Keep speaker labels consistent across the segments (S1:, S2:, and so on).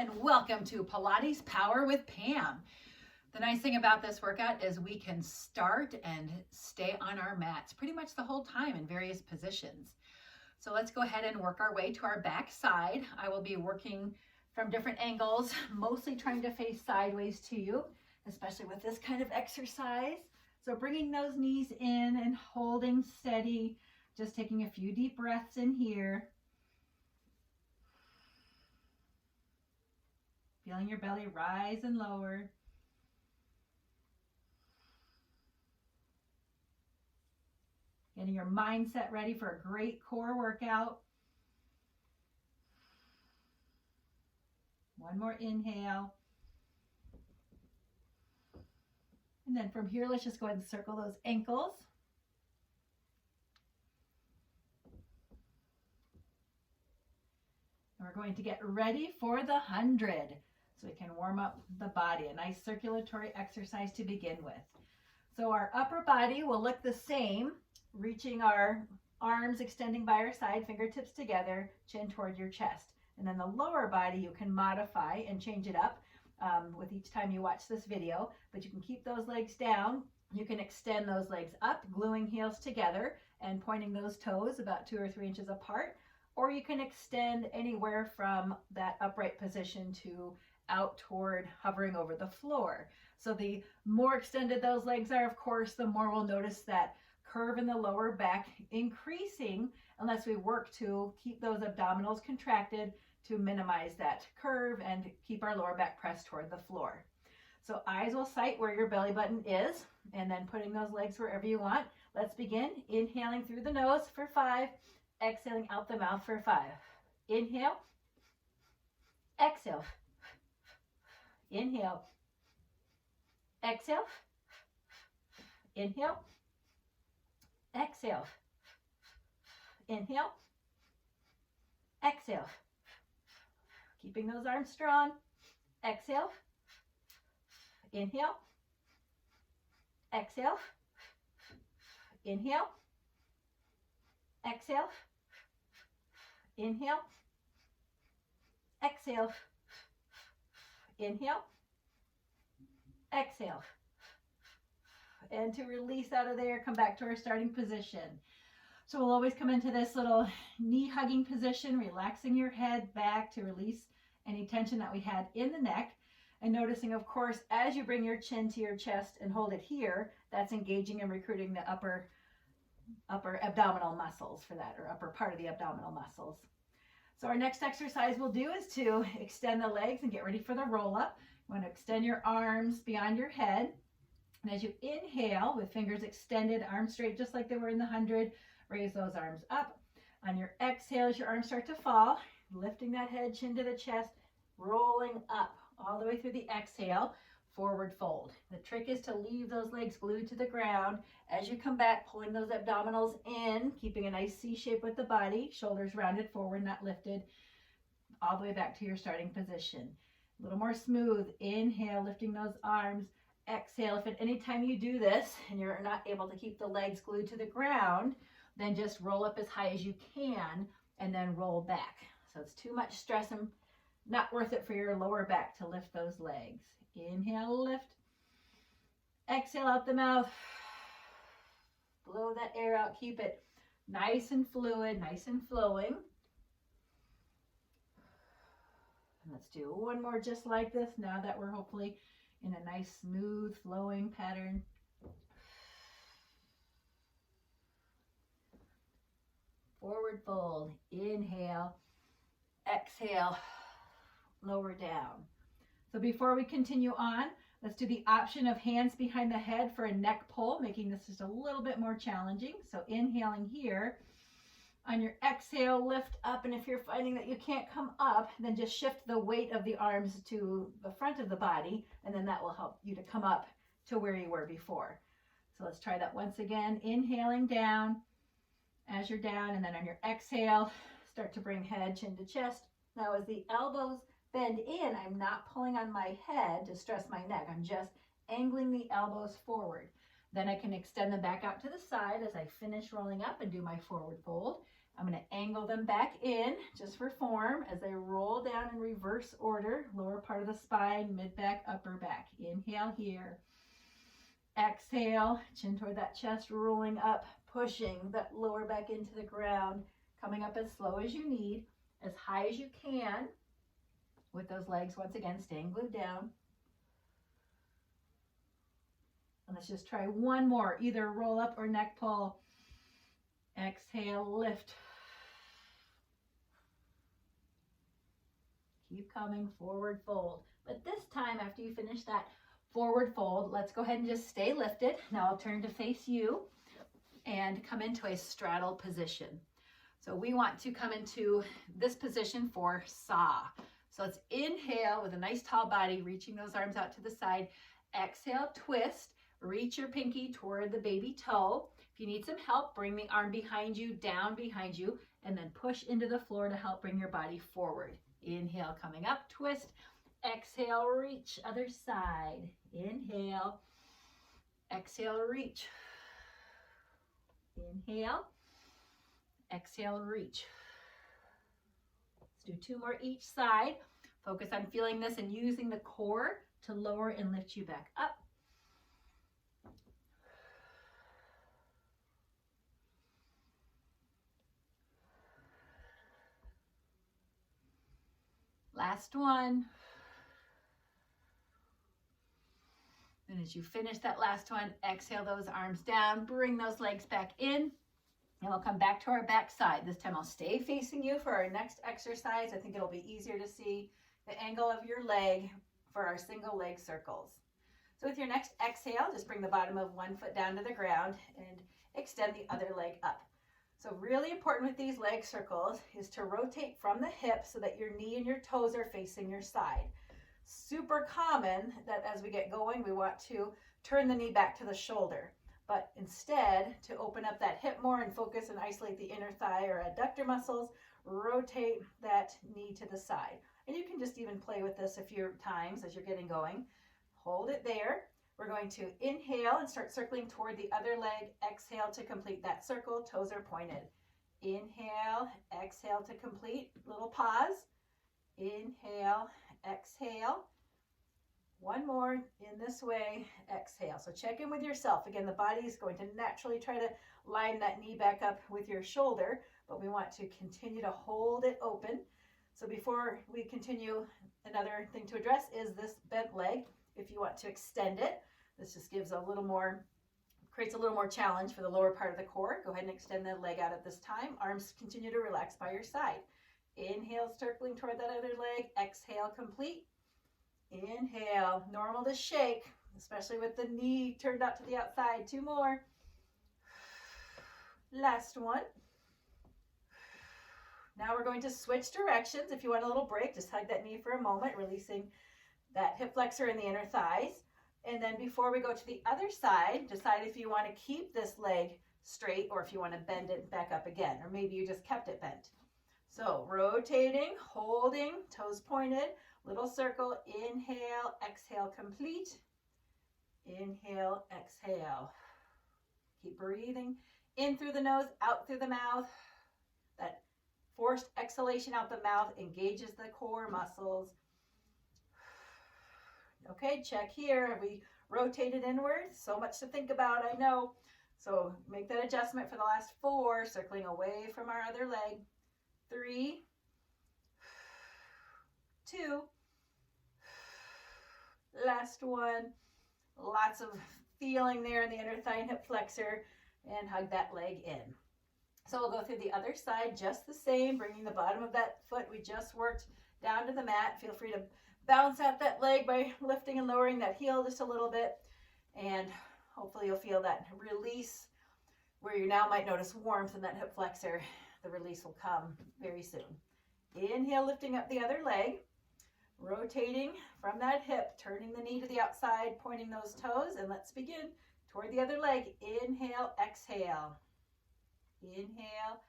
S1: and welcome to Pilates Power with Pam. The nice thing about this workout is we can start and stay on our mats pretty much the whole time in various positions. So let's go ahead and work our way to our back side. I will be working from different angles, mostly trying to face sideways to you, especially with this kind of exercise. So bringing those knees in and holding steady, just taking a few deep breaths in here. Feeling your belly rise and lower. Getting your mindset ready for a great core workout. One more inhale. And then from here, let's just go ahead and circle those ankles. And we're going to get ready for the 100. So we can warm up the body, a nice circulatory exercise to begin with. So our upper body will look the same, reaching our arms, extending by our side, fingertips together, chin toward your chest. And then the lower body you can modify and change it up with each time you watch this video, but you can keep those legs down. You can extend those legs up, gluing heels together and pointing those toes about 2 or 3 inches apart, or you can extend anywhere from that upright position to out toward hovering over the floor. So the more extended those legs are, of course, the more we'll notice that curve in the lower back increasing unless we work to keep those abdominals contracted to minimize that curve and keep our lower back pressed toward the floor. So eyes will sight where your belly button is and then putting those legs wherever you want. Let's begin. Inhaling through the nose for 5, exhaling out the mouth for 5. Inhale, exhale. Inhale, exhale, inhale, exhale, inhale, exhale. Keeping those arms strong. Exhale, inhale, exhale, inhale, exhale, inhale, exhale. Inhale, exhale, and to release out of there, come back to our starting position. So we'll always come into this little knee hugging position, relaxing your head back to release any tension that we had in the neck, and noticing, of course, as you bring your chin to your chest and hold it here, that's engaging and recruiting the upper abdominal muscles for that, or upper part of the abdominal muscles. So our next exercise we'll do is to extend the legs and get ready for the roll up. You want to extend your arms beyond your head. And as you inhale with fingers extended, arms straight, just like they were in the 100, raise those arms up. On your exhale, as your arms start to fall, lifting that head, chin to the chest, rolling up all the way through the exhale, forward fold. The trick is to leave those legs glued to the ground. As you come back, pulling those abdominals in, keeping a nice C shape with the body, shoulders rounded forward, not lifted, all the way back to your starting position. A little more smooth. Inhale, lifting those arms. Exhale. If at any time you do this and you're not able to keep the legs glued to the ground, then just roll up as high as you can and then roll back. So it's too much stress and not worth it for your lower back to lift those legs. Inhale, lift. Exhale out the mouth. Blow that air out. Keep it nice and fluid, nice and flowing. And let's do one more just like this now that we're hopefully in a nice, smooth, flowing pattern. Forward fold. Inhale. Exhale. Lower down. So before we continue on, let's do the option of hands behind the head for a neck pull, making this just a little bit more challenging. So inhaling here. On your exhale, lift up, and if you're finding that you can't come up, then just shift the weight of the arms to the front of the body, and then that will help you to come up to where you were before. So let's try that once again. Inhaling down as you're down, and then on your exhale, start to bring head, chin to chest. Now as the elbows bend in, I'm not pulling on my head to stress my neck. I'm just angling the elbows forward. Then I can extend them back out to the side as I finish rolling up and do my forward fold. I'm going to angle angle them back in just for form as they roll down in reverse order. Lower part of the spine, mid back, upper back. Inhale here. Exhale, chin toward that chest, rolling up, pushing that lower back into the ground, coming up as slow as you need, as high as you can, with those legs once again staying glued down. And let's just try one more, either roll up or neck pull. Exhale, lift. Keep coming, forward fold. But this time, after you finish that forward fold, let's go ahead and just stay lifted. Now I'll turn to face you and come into a straddle position. So we want to come into this position for saw. So let's inhale with a nice tall body, reaching those arms out to the side. Exhale, twist. Reach your pinky toward the baby toe. If you need some help, bring the arm behind you, down behind you, and then push into the floor to help bring your body forward. Inhale, coming up, twist. Exhale, reach, other side. Inhale. Exhale, reach. Inhale. Exhale, reach. Let's do two more each side. Focus on feeling this and using the core to lower and lift you back up. Last one. And as you finish that last one, exhale those arms down, bring those legs back in, and we'll come back to our back side. This time I'll stay facing you for our next exercise. I think it'll be easier to see the angle of your leg for our single leg circles. So with your next exhale, just bring the bottom of one foot down to the ground and extend the other leg up. So really important with these leg circles is to rotate from the hip so that your knee and your toes are facing your side. Super common that as we get going, we want to turn the knee back to the shoulder. But instead, to open up that hip more and focus and isolate the inner thigh or adductor muscles, rotate that knee to the side. And you can just even play with this a few times as you're getting going. Hold it there. We're going to inhale and start circling toward the other leg. Exhale to complete that circle. Toes are pointed. Inhale, exhale to complete. Little pause. Inhale, exhale. One more in this way. Exhale. So check in with yourself. Again, the body is going to naturally try to line that knee back up with your shoulder, but we want to continue to hold it open. So before we continue, another thing to address is this bent leg. If you want to extend it, this just gives creates a little more challenge for the lower part of the core. Go ahead and extend the leg out at this time. Arms continue to relax by your side. Inhale, circling toward that other leg. Exhale, complete. Inhale, normal to shake, especially with the knee turned out to the outside. Two more. Last one. Now we're going to switch directions. If you want a little break, just hug that knee for a moment, releasing that hip flexor in the inner thighs. And then before we go to the other side, decide if you want to keep this leg straight or if you want to bend it back up again, or maybe you just kept it bent. So rotating, holding, toes pointed, little circle. Inhale, exhale, complete. Inhale, exhale. Keep breathing in through the nose, out through the mouth. That forced exhalation out the mouth engages the core muscles. Okay, check here. Have we rotated inward? So much to think about, I know. So make that adjustment for the last 4, circling away from our other leg. 3, 2, last one. Lots of feeling there in the inner thigh and hip flexor, and hug that leg in. So we'll go through the other side just the same, bringing the bottom of that foot we just worked down to the mat. Feel free to bounce out that leg by lifting and lowering that heel just a little bit, and hopefully you'll feel that release where you now might notice warmth in that hip flexor. The release will come very soon. Inhale, lifting up the other leg, rotating from that hip, turning the knee to the outside, pointing those toes, and let's begin toward the other leg. Inhale, exhale. Inhale,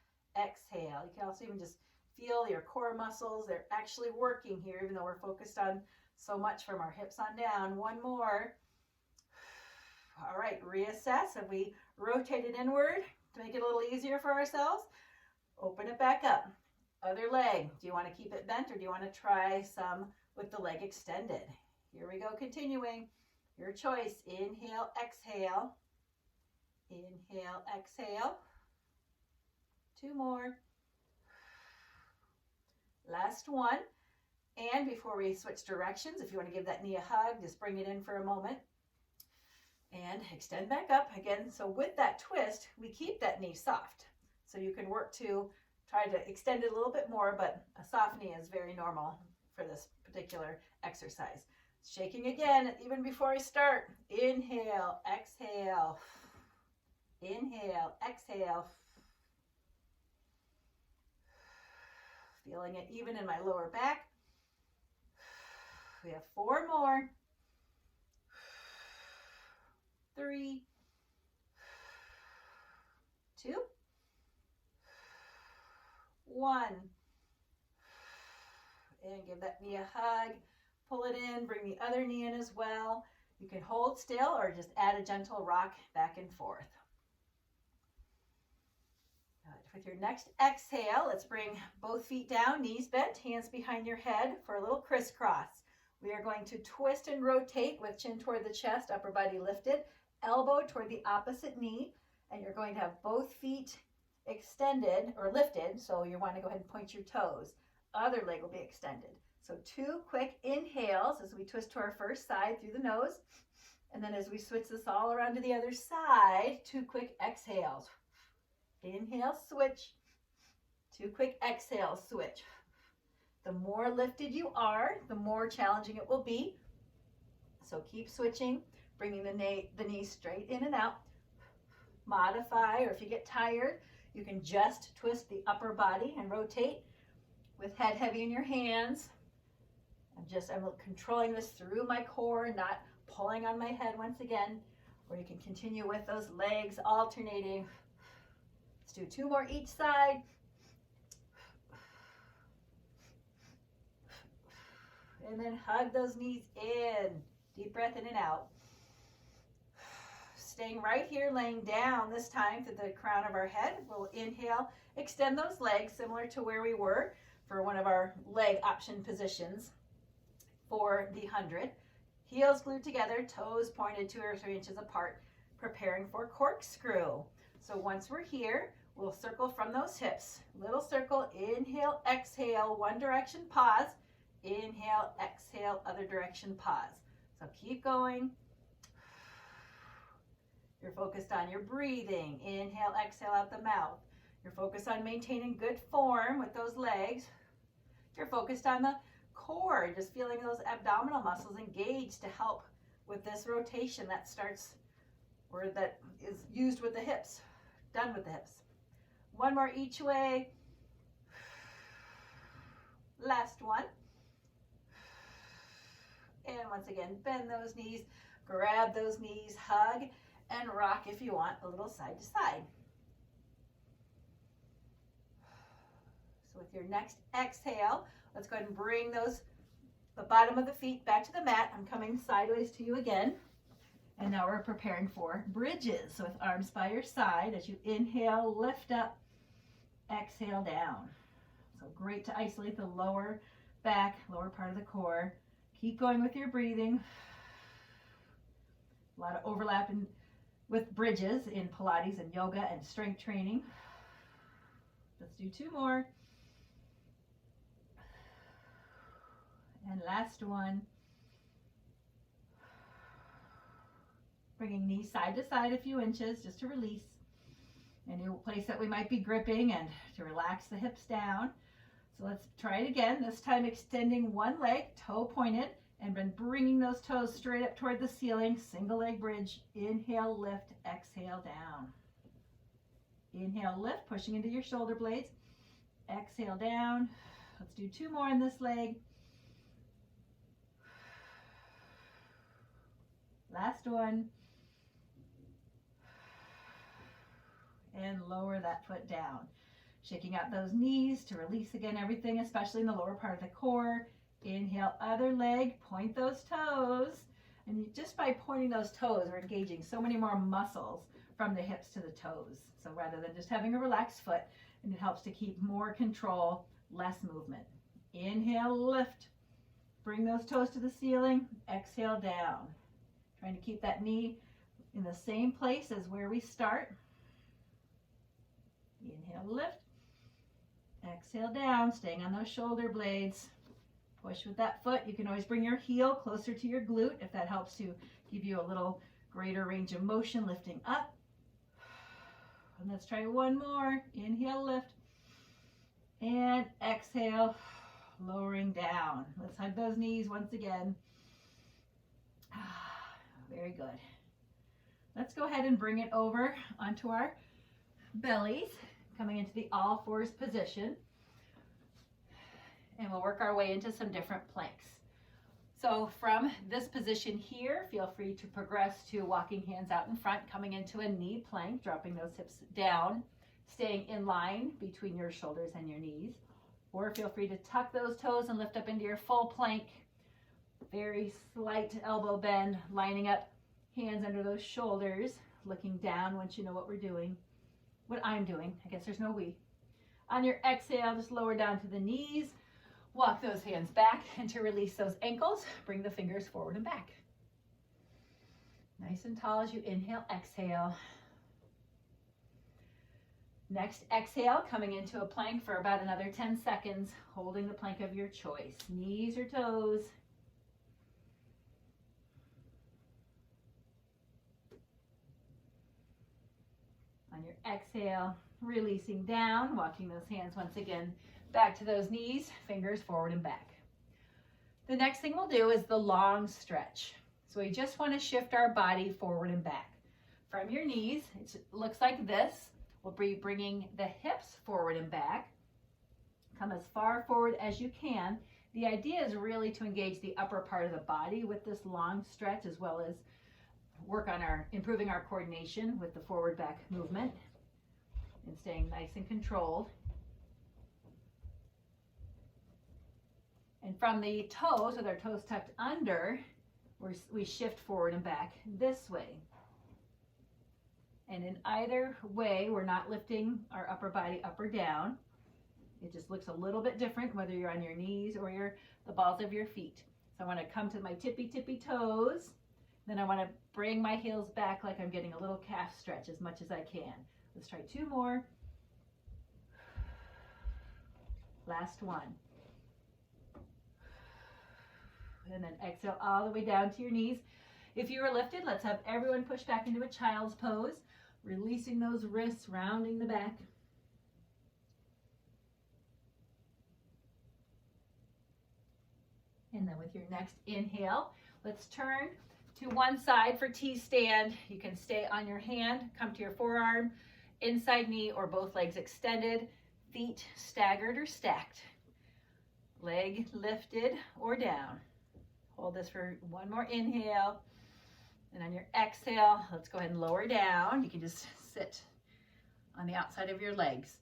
S1: exhale. You can also even just feel your core muscles. They're actually working here, even though we're focused on so much from our hips on down. One more. All right, reassess. Have we rotated inward to make it a little easier for ourselves? Open it back up. Other leg. Do you want to keep it bent or do you want to try some with the leg extended? Here we go, continuing. Your choice. Inhale, exhale. Inhale, exhale. 2 more. Last one. And before we switch directions, if you want to give that knee a hug, just bring it in for a moment. And extend back up again. So with that twist, we keep that knee soft. So you can work to try to extend it a little bit more, but a soft knee is very normal for this particular exercise. Shaking again, even before I start. Inhale, exhale. Inhale, exhale. Feeling it even in my lower back. We have 4 more. 3, 2, 1. And give that knee a hug. Pull it in, bring the other knee in as well. You can hold still or just add a gentle rock back and forth. Good. With your next exhale, let's bring both feet down, knees bent, hands behind your head for a little crisscross. We are going to twist and rotate with chin toward the chest, upper body lifted, elbow toward the opposite knee, and you're going to have both feet extended or lifted, so you want to go ahead and point your toes. Other leg will be extended. So 2 quick inhales as we twist to our first side through the nose, and then as we switch this all around to the other side, 2 quick exhales. Inhale, switch. 2 quick exhales, switch. The more lifted you are, the more challenging it will be. So keep switching, bringing the knee straight in and out. Modify, or if you get tired, you can just twist the upper body and rotate with head heavy in your hands. I'm controlling this through my core, not pulling on my head once again. Or you can continue with those legs alternating. Let's do 2 more each side. And then hug those knees in. Deep breath in and out. Staying right here, laying down this time to the crown of our head. We'll inhale, extend those legs similar to where we were for one of our leg option positions for the 100. Heels glued together, toes pointed 2 or 3 inches apart, preparing for corkscrew. So once we're here, we'll circle from those hips. Little circle, inhale, exhale, one direction, pause. Inhale, exhale, other direction, pause. So keep going. You're focused on your breathing. Inhale, exhale out the mouth. You're focused on maintaining good form with those legs. You're focused on the core, just feeling those abdominal muscles engaged to help with this rotation that starts, or that is used with the hips, done with the hips. 1 more each way. Last one. And once again, bend those knees, grab those knees, hug, and rock if you want, a little side to side. So with your next exhale, let's go ahead and bring the bottom of the feet back to the mat. I'm coming sideways to you again. And now we're preparing for bridges. So with arms by your side, as you inhale, lift up, exhale down. So great to isolate the lower back, lower part of the core. Keep going with your breathing. A lot of overlap with bridges in Pilates and yoga and strength training. Let's do 2 more. And last one. Bringing knees side to side a few inches just to release any place that we might be gripping and to relax the hips down. So let's try it again. This time extending one leg, toe pointed, and then bringing those toes straight up toward the ceiling. Single leg bridge. Inhale, lift, exhale down. Inhale, lift, pushing into your shoulder blades. Exhale down. Let's do 2 more in this leg. Last one. And lower that foot down. Shaking out those knees to release again everything, especially in the lower part of the core. Inhale, other leg, point those toes. And just by pointing those toes, we're engaging so many more muscles from the hips to the toes. So rather than just having a relaxed foot, and it helps to keep more control, less movement. Inhale, lift. Bring those toes to the ceiling. Exhale, down. Trying to keep that knee in the same place as where we start. Inhale, lift. Exhale, down, staying on those shoulder blades. Push with that foot. You can always bring your heel closer to your glute if that helps to give you a little greater range of motion, lifting up. And let's try one more. Inhale, lift. And exhale, lowering down. Let's hug those knees once again. Very good. Let's go ahead and bring it over onto our bellies, coming into the all fours position. And we'll work our way into some different planks. So from this position here, feel free to progress to walking hands out in front, coming into a knee plank, dropping those hips down, staying in line between your shoulders and your knees. Or feel free to tuck those toes and lift up into your full plank. Very slight elbow bend, lining up, hands under those shoulders, looking down once you know what we're doing. What I'm doing, I guess there's no we. On your exhale, just lower down to the knees. Walk those hands back, and to release those ankles, bring the fingers forward and back. Nice and tall as you inhale, exhale. Next, exhale, coming into a plank for about another 10 seconds, holding the plank of your choice. Knees or toes. On your exhale, releasing down, walking those hands once again back to those knees, fingers forward and back. The next thing we'll do is the long stretch. So we just want to shift our body forward and back. From your knees, it looks like this. We'll be bringing the hips forward and back. Come as far forward as you can. The idea is really to engage the upper part of the body with this long stretch, as well as work on improving our coordination with the forward back movement and staying nice and controlled. And from the toes, with our toes tucked under, we shift forward and back this way. And in either way, we're not lifting our upper body up or down. It just looks a little bit different whether you're on your knees or the balls of your feet. So I want to come to my tippy toes. Then I want to bring my heels back like I'm getting a little calf stretch as much as I can. Let's try two more. Last one. And then exhale all the way down to your knees. If you were lifted, let's have everyone push back into a child's pose, releasing those wrists, rounding the back. And then with your next inhale, let's turn to one side for T-stand. You can stay on your hand, come to your forearm, inside knee or both legs extended, feet staggered or stacked, leg lifted or down. Hold this for one more inhale. And on your exhale, let's go ahead and lower down. You can just sit on the outside of your legs.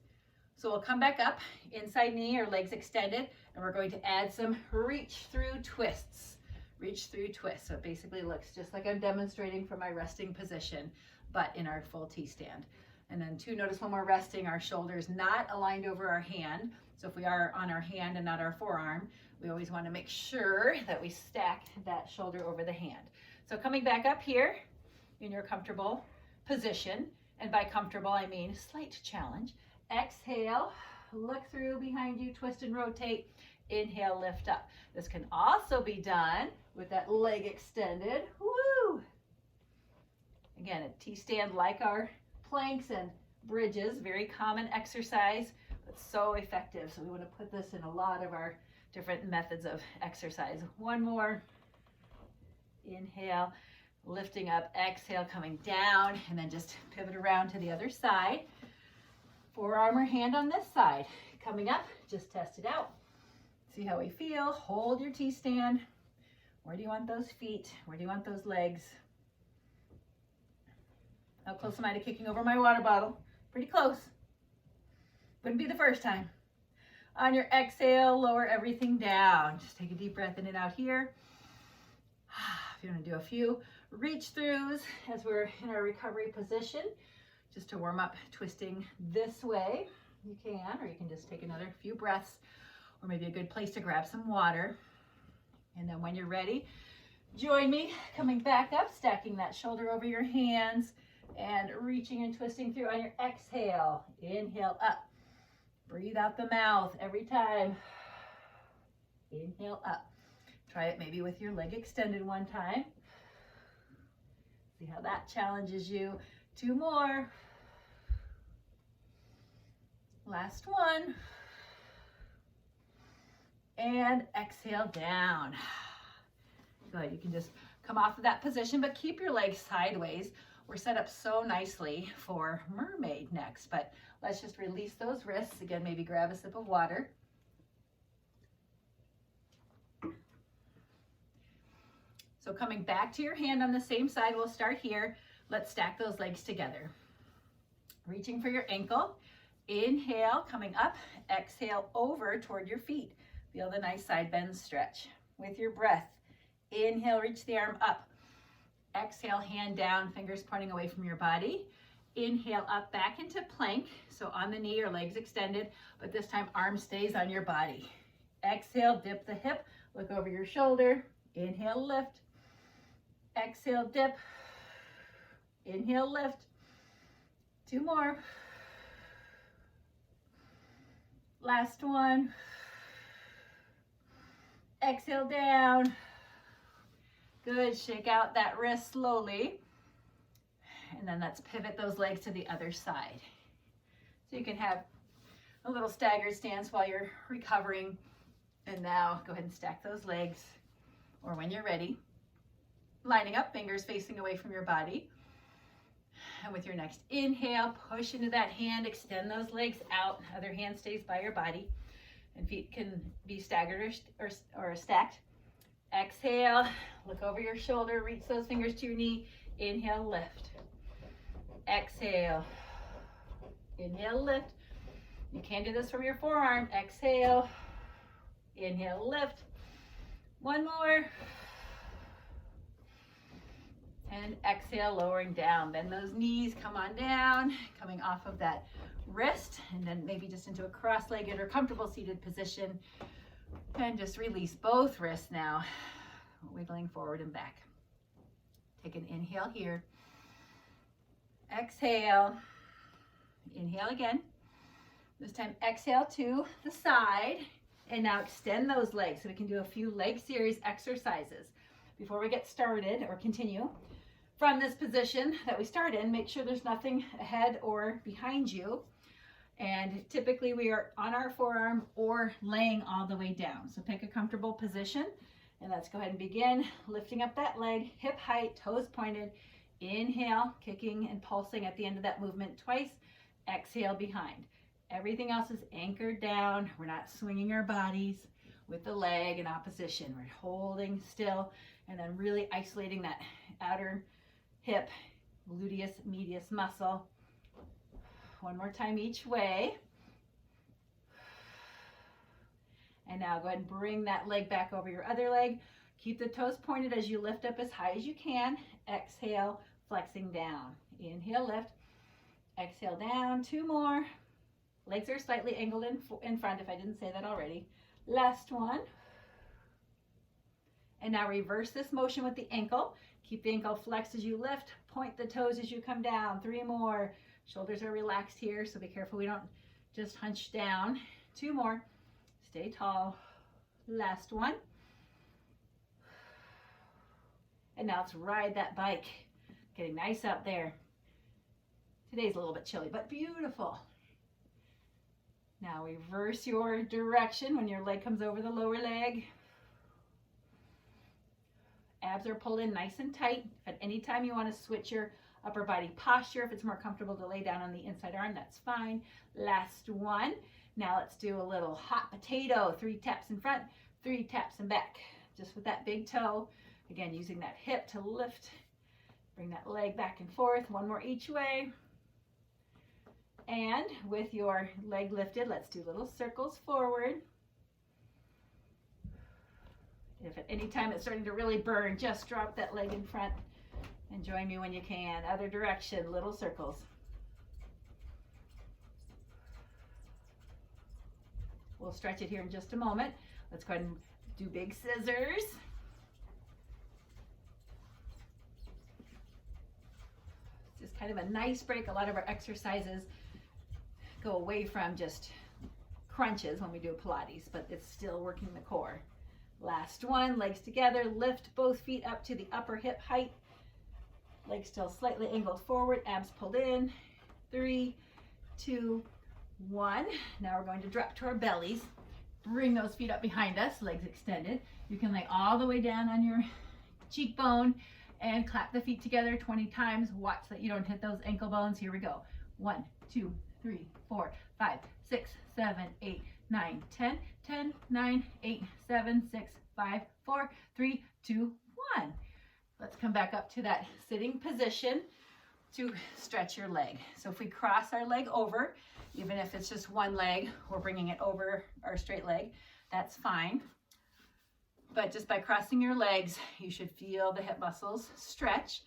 S1: So we'll come back up, inside knee or legs extended, and we're going to add some reach through twists. Reach through twists. So it basically looks just like I'm demonstrating from my resting position, but in our full T-stand. And then notice when we're resting, our shoulders not aligned over our hand. So if we are on our hand and not our forearm, we always want to make sure that we stack that shoulder over the hand. So coming back up here in your comfortable position, and by comfortable, I mean slight challenge. Exhale, look through behind you, twist and rotate. Inhale, lift up. This can also be done with that leg extended. Woo! Again, a T-stand like our planks and bridges, very common exercise, but so effective. So we want to put this in a lot of our different methods of exercise. One more. Inhale, lifting up, exhale, coming down, and then just pivot around to the other side. Forearm or hand on this side. Coming up, just test it out. See how we feel. Hold your T-stand. Where do you want those feet? Where do you want those legs? How close am I to kicking over my water bottle? Pretty close. Wouldn't be the first time. On your exhale, lower everything down. Just take a deep breath in and out here. If you want to do a few reach throughs as we're in our recovery position, just to warm up, twisting this way. You can, or you can just take another few breaths, or maybe a good place to grab some water. And then when you're ready, join me coming back up, stacking that shoulder over your hands and reaching and twisting through on your exhale. Inhale up. Breathe out the mouth every time. Inhale up. Try it maybe with your leg extended one time. See how that challenges you. 2 more. Last one. And exhale down. Good. You can just come off of that position, but keep your legs sideways. We're set up so nicely for mermaid next, but let's just release those wrists. Again, maybe grab a sip of water. So coming back to your hand on the same side, we'll start here. Let's stack those legs together. Reaching for your ankle. Inhale, coming up. Exhale over toward your feet. Feel the nice side bend stretch. With your breath, inhale, reach the arm up. Exhale, hand down, fingers pointing away from your body. Inhale, up, back into plank. So on the knee or legs extended, but this time arm stays on your body. Exhale, dip the hip, look over your shoulder. Inhale, lift. Exhale, dip. Inhale, lift. 2 more. Last one. Exhale down. Good, shake out that wrist slowly. And then let's pivot those legs to the other side. So you can have a little staggered stance while you're recovering. And now go ahead and stack those legs, or when you're ready, lining up, fingers facing away from your body. And with your next inhale, push into that hand, extend those legs out. Other hand stays by your body. And feet can be staggered or stacked. Exhale, look over your shoulder, reach those fingers to your knee. Inhale, lift. Exhale. Inhale, lift. You can do this from your forearm. Exhale. Inhale, lift. 1 more. And exhale, lowering down. Bend those knees, come on down, coming off of that wrist, and then maybe just into a cross-legged or comfortable seated position. And just release both wrists now, wiggling forward and back. Take an inhale here. Exhale. Inhale again. This time exhale to the side. And now extend those legs so we can do a few leg series exercises. Before we get started or continue, from this position that we start in, make sure there's nothing ahead or behind you. And typically we are on our forearm or laying all the way down. So pick a comfortable position and let's go ahead and begin lifting up that leg, hip height, toes pointed. Inhale, kicking and pulsing at the end of that movement twice. Exhale behind. Everything else is anchored down. We're not swinging our bodies with the leg in opposition. We're holding still and then really isolating that outer hip, gluteus medius muscle. 1 more time each way. And now go ahead and bring that leg back over your other leg. Keep the toes pointed as you lift up as high as you can. Exhale, flexing down. Inhale, lift. Exhale down. 2 more. Legs are slightly angled in front if I didn't say that already. Last one. And now reverse this motion with the ankle. Keep the ankle flexed as you lift. Point the toes as you come down. 3 more. Shoulders are relaxed here, so be careful we don't just hunch down. 2 more. Stay tall. Last one. And now let's ride that bike. Getting nice up there. Today's a little bit chilly, but beautiful. Now reverse your direction when your leg comes over the lower leg. Abs are pulled in nice and tight. At any time you want to switch your upper body posture, if it's more comfortable to lay down on the inside arm, that's fine. Last one. Now let's do a little hot potato. 3 taps in front, 3 taps in back. Just with that big toe. Again, using that hip to lift. Bring that leg back and forth. 1 more each way. And with your leg lifted, let's do little circles forward. If at any time it's starting to really burn, just drop that leg in front and join me when you can. Other direction, little circles. We'll stretch it here in just a moment. Let's go ahead and do big scissors. It's just kind of a nice break. A lot of our exercises go away from just crunches when we do Pilates, but it's still working the core. Last one, legs together, lift both feet up to the upper hip height. Legs still slightly angled forward, abs pulled in. 3, 2, 1. Now we're going to drop to our bellies. Bring those feet up behind us, legs extended. You can lay all the way down on your cheekbone and clap the feet together 20 times. Watch that you don't hit those ankle bones. Here we go. 1, 2, 3, 4, 5, 6, 7, 8, 9, 10, 10, 9, 8, 7, 6, 5, 4, 3, 2, 1. Let's come back up to that sitting position to stretch your leg. So if we cross our leg over, even if it's just one leg, we're bringing it over our straight leg, that's fine. But just by crossing your legs, you should feel the hip muscles stretch.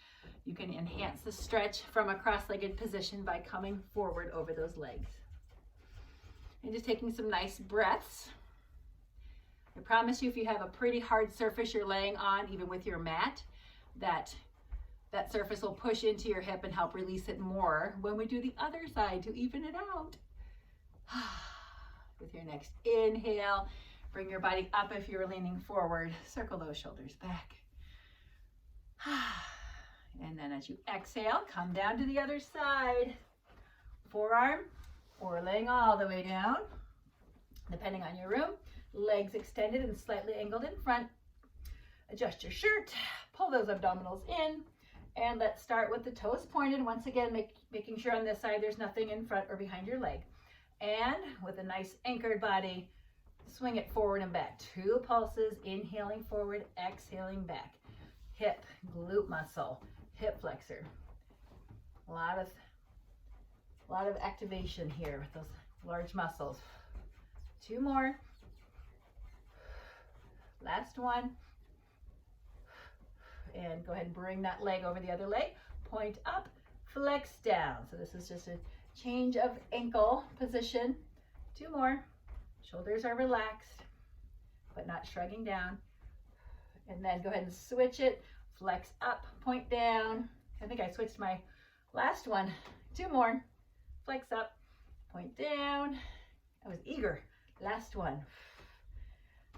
S1: You can enhance the stretch from a cross-legged position by coming forward over those legs. And just taking some nice breaths. I promise you, if you have a pretty hard surface you're laying on, even with your mat, that surface will push into your hip and help release it more when we do the other side to even it out. With your next inhale, bring your body up if you're leaning forward. Circle those shoulders back. And then as you exhale, come down to the other side. Forearm or laying all the way down, depending on your room. Legs extended and slightly angled in front. Adjust your shirt, pull those abdominals in, and let's start with the toes pointed. Once again, making sure on this side there's nothing in front or behind your leg. And with a nice anchored body, swing it forward and back. 2 pulses, inhaling forward, exhaling back. Hip, glute muscle, hip flexor. A lot of activation here with those large muscles. 2 more. Last one. And go ahead and bring that leg over the other leg. Point up, flex down. So this is just a change of ankle position. 2 more. Shoulders are relaxed, but not shrugging down. And then go ahead and switch it. Flex up, point down. I think I switched my last one. 2 more. Flex up, point down. I was eager. Last one.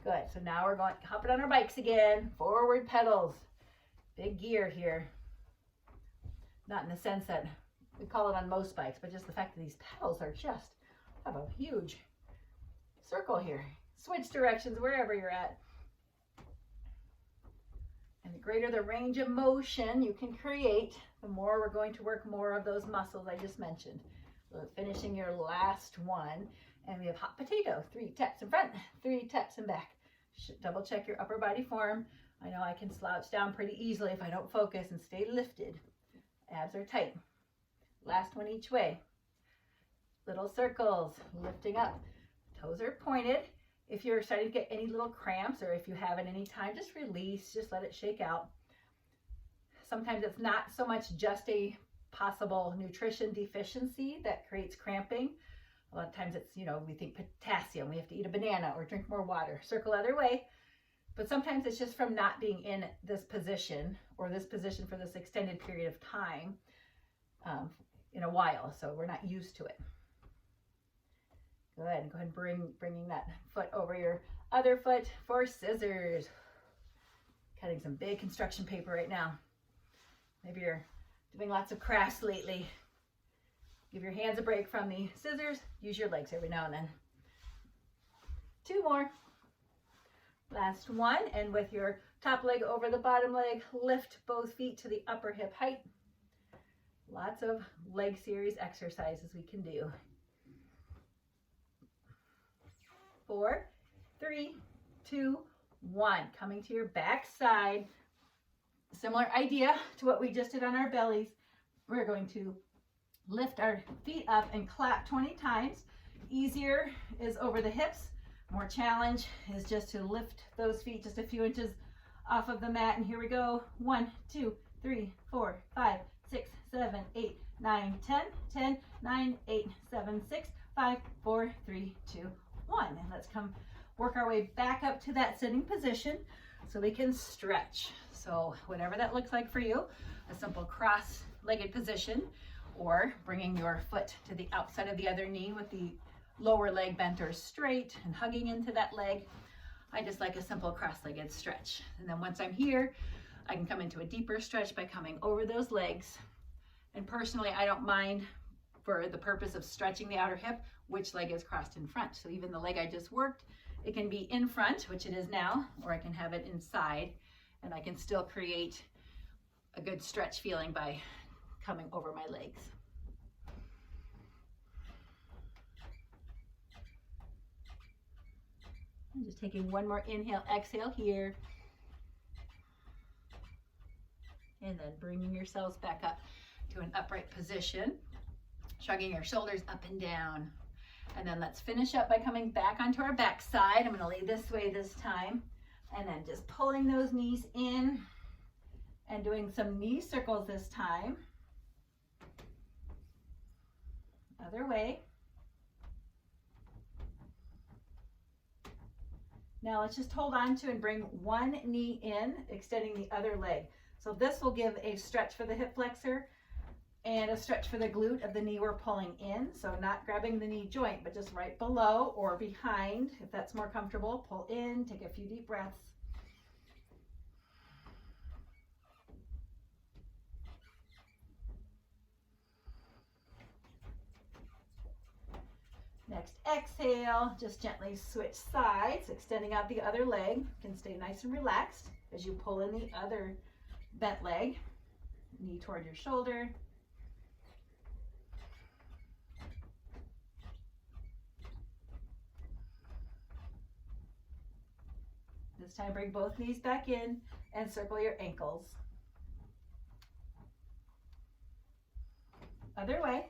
S1: Good. So now we're going hopping on our bikes again. Forward pedals. Big gear here. Not in the sense that we call it on most bikes, but just the fact that these pedals are just have a huge circle here. Switch directions wherever you're at. And the greater the range of motion you can create, the more we're going to work more of those muscles I just mentioned. So finishing your last one, and we have hot potato. 3 taps in front, 3 taps in back. Double check your upper body form. I know I can slouch down pretty easily if I don't focus and stay lifted. Abs are tight. Last one each way. Little circles, lifting up. Toes are pointed. If you're starting to get any little cramps, or if you have at any time, just release, just let it shake out. Sometimes it's not so much just a possible nutrition deficiency that creates cramping. A lot of times it's, we think potassium, we have to eat a banana or drink more water. Circle other way. But sometimes it's just from not being in this position or this position for this extended period of time in a while. So we're not used to it. Good. Go ahead and bringing that foot over your other foot for scissors. Cutting some big construction paper right now. Maybe you're doing lots of crafts lately. Give your hands a break from the scissors. Use your legs every now and then. 2 more. Last one, and with your top leg over the bottom leg, lift both feet to the upper hip height. Lots of leg series exercises we can do. 4, 3, 2, 1. Coming to your back side. Similar idea to what we just did on our bellies. We're going to lift our feet up and clap 20 times. Easier is over the hips. More challenge is just to lift those feet just a few inches off of the mat. And here we go. 1, 2, 3, 4, 5, 6, 7, 8, 9, 10, 10, 9, 8, 7, 6, 5, 4, 3, 2, one. And let's come work our way back up to that sitting position so we can stretch. So whatever that looks like for you, a simple cross-legged position, or bringing your foot to the outside of the other knee with the lower leg bent or straight and hugging into that leg. I just like a simple cross-legged stretch. And then once I'm here, I can come into a deeper stretch by coming over those legs. And personally, I don't mind, for the purpose of stretching the outer hip, which leg is crossed in front. So even the leg I just worked, it can be in front, which it is now, or I can have it inside, and I can still create a good stretch feeling by coming over my legs. I'm just taking one more inhale, exhale here. And then bringing yourselves back up to an upright position, shrugging your shoulders up and down. And then let's finish up by coming back onto our back side. I'm going to lay this way this time. And then just pulling those knees in and doing some knee circles this time. Other way. Now let's just hold on to and bring one knee in, extending the other leg. So this will give a stretch for the hip flexor and a stretch for the glute of the knee we're pulling in. So not grabbing the knee joint, but just right below or behind, if that's more comfortable. Pull in, take a few deep breaths. Next, exhale, just gently switch sides, extending out the other leg. You can stay nice and relaxed as you pull in the other bent leg, knee toward your shoulder. This time, bring both knees back in and circle your ankles. Other way.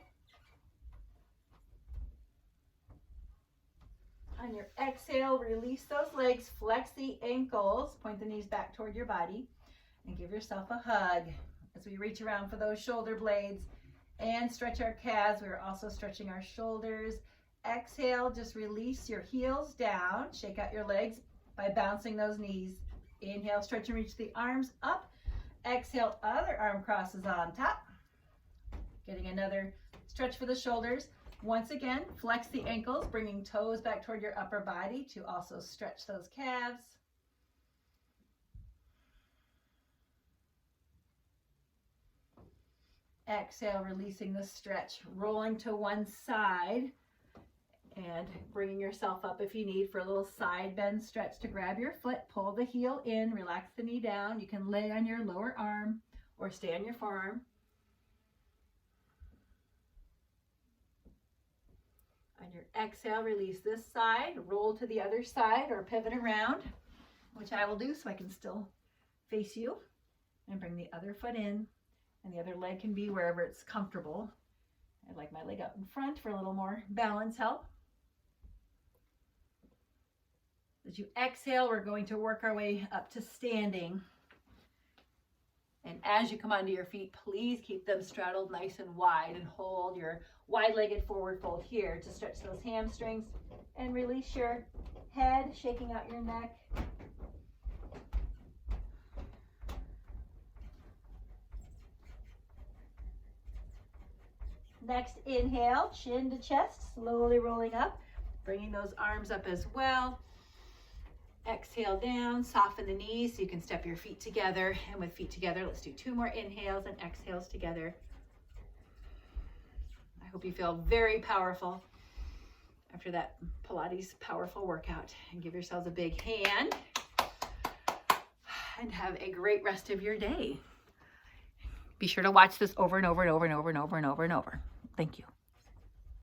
S1: On your exhale, release those legs, flex the ankles, point the knees back toward your body, and give yourself a hug as we reach around for those shoulder blades and stretch our calves. We're also stretching our shoulders. Exhale, just release your heels down, shake out your legs by bouncing those knees. Inhale, stretch and reach the arms up. Exhale, other arm crosses on top. Getting another stretch for the shoulders. Once again, flex the ankles, bringing toes back toward your upper body to also stretch those calves. Exhale, releasing the stretch, rolling to one side and bringing yourself up if you need for a little side bend stretch to grab your foot. Pull the heel in, relax the knee down. You can lay on your lower arm or stay on your forearm. On your exhale, release this side, roll to the other side or pivot around, which I will do so I can still face you, and bring the other foot in, and the other leg can be wherever it's comfortable. I like my leg up in front for a little more balance help. As you exhale, we're going to work our way up to standing. And as you come onto your feet, please keep them straddled nice and wide and hold your wide-legged forward fold here to stretch those hamstrings and release your head, shaking out your neck. Next, inhale, chin to chest, slowly rolling up, bringing those arms up as well. Exhale down, soften the knees so you can step your feet together. And with feet together, let's do 2 more inhales and exhales together. I hope you feel very powerful after that Pilates powerful workout. And give yourselves a big hand. And have a great rest of your day. Be sure to watch this over and over and over and over and over and over and over. Thank you.